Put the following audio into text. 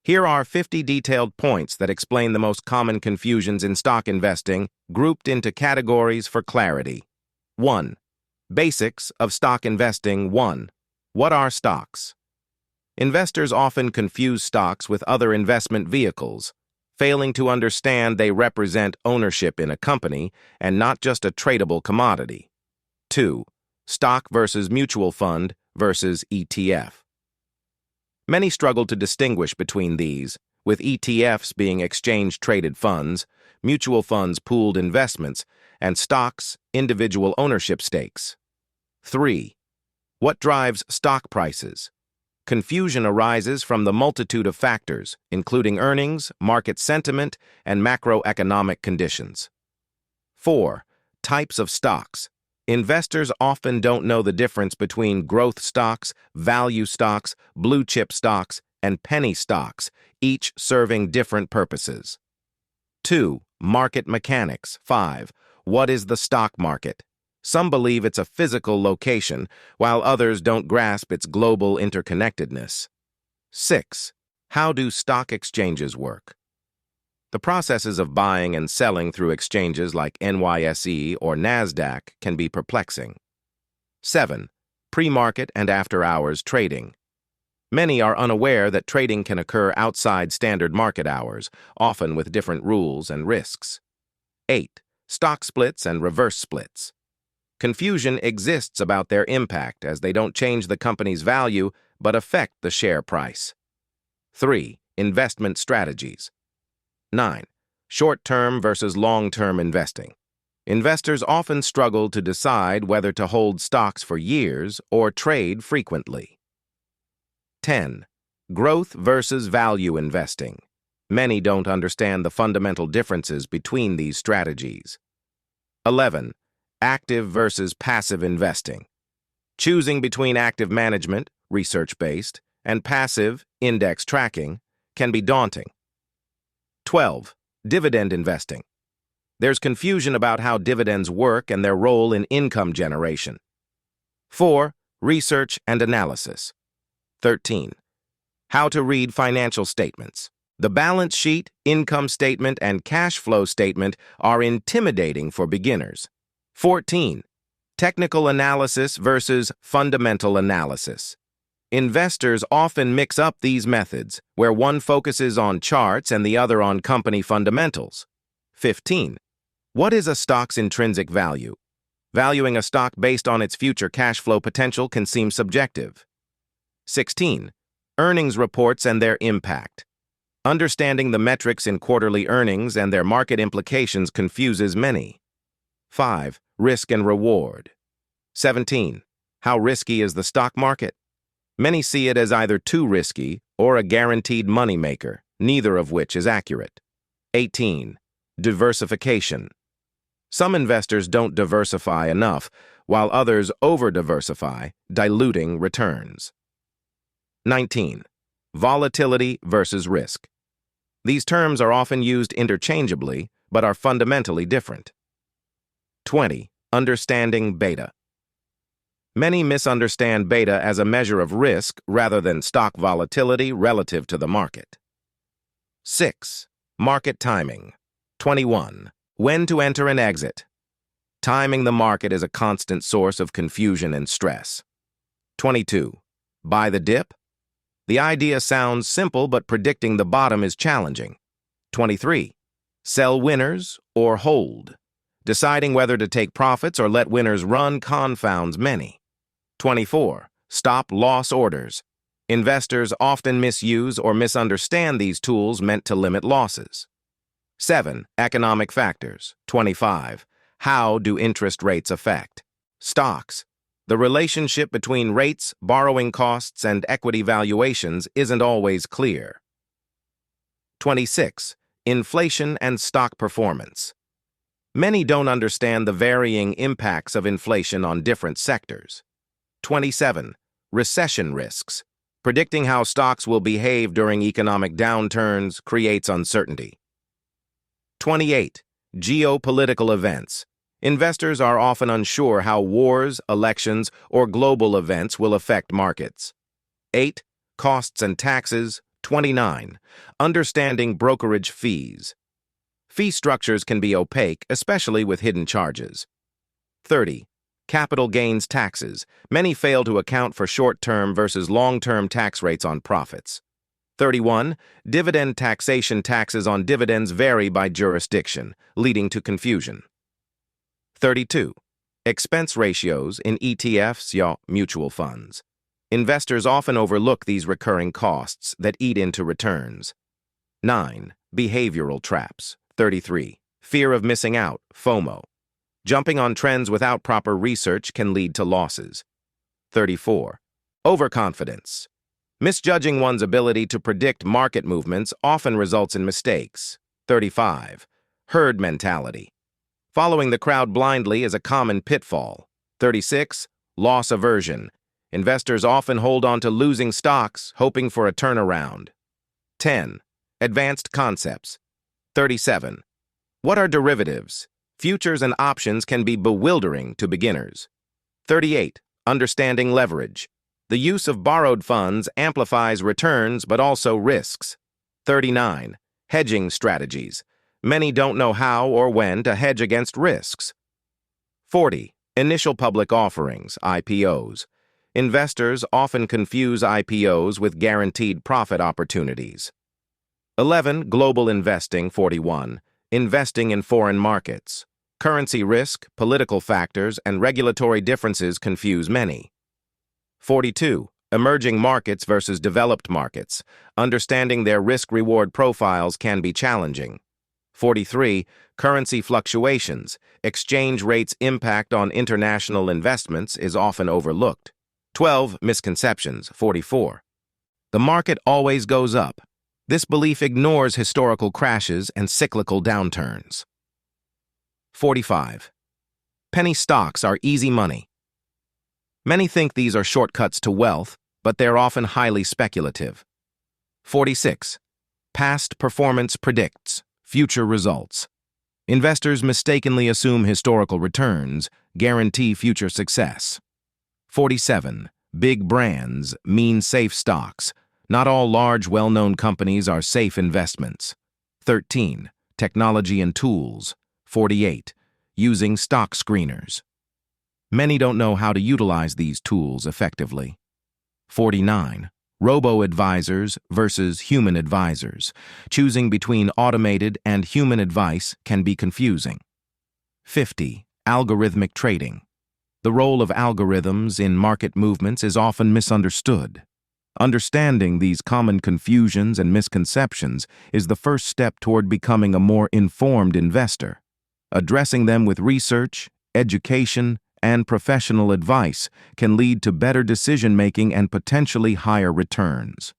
Here are 50 detailed points that explain the most common confusions in stock investing, grouped into categories for clarity. 1. Basics of stock investing. 1. What are stocks? Investors often confuse stocks with other investment vehicles, failing to understand they represent ownership in a company and not just a tradable commodity. 2. Stock versus mutual fund versus ETF. Many struggle to distinguish between these, with ETFs being exchange-traded funds, mutual funds pooled investments, and stocks individual ownership stakes. 3. What drives stock prices? Confusion arises from the multitude of factors, including earnings, market sentiment, and macroeconomic conditions. 4. Types of stocks. Investors often don't know the difference between growth stocks, value stocks, blue-chip stocks, and penny stocks, each serving different purposes. 2. Market mechanics. 5. What is the stock market? Some believe it's a physical location, while others don't grasp its global interconnectedness. 6. How do stock exchanges work? The processes of buying and selling through exchanges like NYSE or NASDAQ can be perplexing. 7. Pre-market and after-hours trading. Many are unaware that trading can occur outside standard market hours, often with different rules and risks. 8. Stock splits and reverse splits. Confusion exists about their impact as they don't change the company's value but affect the share price. 3. Investment strategies. 9. Short-term versus long-term investing. Investors often struggle to decide whether to hold stocks for years or trade frequently. 10. Growth versus value investing. Many don't understand the fundamental differences between these strategies. 11. Active versus passive investing. Choosing between active management, research-based, and passive, index tracking, can be daunting. 12. Dividend investing. There's confusion about how dividends work and their role in income generation. 4. Research and analysis. 13. How to read financial statements. The balance sheet, income statement, and cash flow statement are intimidating for beginners. 14. Technical analysis versus fundamental analysis. Investors often mix up these methods, where one focuses on charts and the other on company fundamentals. 15. What is a stock's intrinsic value? Valuing a stock based on its future cash flow potential can seem subjective. 16. Earnings reports and their impact. Understanding the metrics in quarterly earnings and their market implications confuses many. 5. Risk and reward. 17. How risky is the stock market? Many see it as either too risky or a guaranteed moneymaker, neither of which is accurate. 18. Diversification. Some investors don't diversify enough, while others over-diversify, diluting returns. 19. Volatility versus risk. These terms are often used interchangeably, but are fundamentally different. 20. Understanding beta. Many misunderstand beta as a measure of risk rather than stock volatility relative to the market. 6. Market timing. 21. When to enter and exit. Timing the market is a constant source of confusion and stress. 22. Buy the dip. The idea sounds simple, but predicting the bottom is challenging. 23. Sell winners or hold. Deciding whether to take profits or let winners run confounds many. 24. Stop loss orders. Investors often misuse or misunderstand these tools meant to limit losses. 7. Economic factors. 25. How do interest rates affect stocks? The relationship between rates, borrowing costs, and equity valuations isn't always clear. 26. Inflation and stock performance. Many don't understand the varying impacts of inflation on different sectors. 27. Recession risks. Predicting how stocks will behave during economic downturns creates uncertainty. 28. Geopolitical events. Investors are often unsure how wars, elections, or global events will affect markets. 8. Costs and taxes, 29. Understanding brokerage fees. Fee structures can be opaque, especially with hidden charges. 30. Capital gains taxes. Many fail to account for short-term versus long-term tax rates on profits. 31. Dividend taxation. Taxes on dividends vary by jurisdiction, leading to confusion. 32. Expense ratios in ETFs, mutual funds. Investors often overlook these recurring costs that eat into returns. 9. Behavioral traps. 33. Fear of missing out, FOMO. Jumping on trends without proper research can lead to losses. 34. Overconfidence. Misjudging one's ability to predict market movements often results in mistakes. 35. Herd mentality. Following the crowd blindly is a common pitfall. 36. Loss aversion. Investors often hold on to losing stocks, hoping for a turnaround. 10. Advanced concepts. 37. What are derivatives? Futures and options can be bewildering to beginners. 38. Understanding leverage. The use of borrowed funds amplifies returns but also risks. 39. Hedging strategies. Many don't know how or when to hedge against risks. 40. Initial public offerings, IPOs. Investors often confuse IPOs with guaranteed profit opportunities. 11. Global investing. 41. Investing in foreign markets. Currency risk, political factors, and regulatory differences confuse many. 42. Emerging markets versus developed markets. Understanding their risk-reward profiles can be challenging. 43. Currency fluctuations. Exchange rates' impact on international investments is often overlooked. 12. Misconceptions. 44. The market always goes up. This belief ignores historical crashes and cyclical downturns. 45. Penny stocks are easy money. Many think these are shortcuts to wealth, but they're often highly speculative. 46. Past performance predicts future results. Investors mistakenly assume historical returns guarantee future success. 47. Big brands mean safe stocks. Not all large, well-known companies are safe investments. 13. Technology and tools. 48. Using stock screeners. Many don't know how to utilize these tools effectively. 49. Robo-advisors versus human advisors. Choosing between automated and human advice can be confusing. 50. Algorithmic trading. The role of algorithms in market movements is often misunderstood. Understanding these common confusions and misconceptions is the first step toward becoming a more informed investor. Addressing them with research, education, and professional advice can lead to better decision-making and potentially higher returns.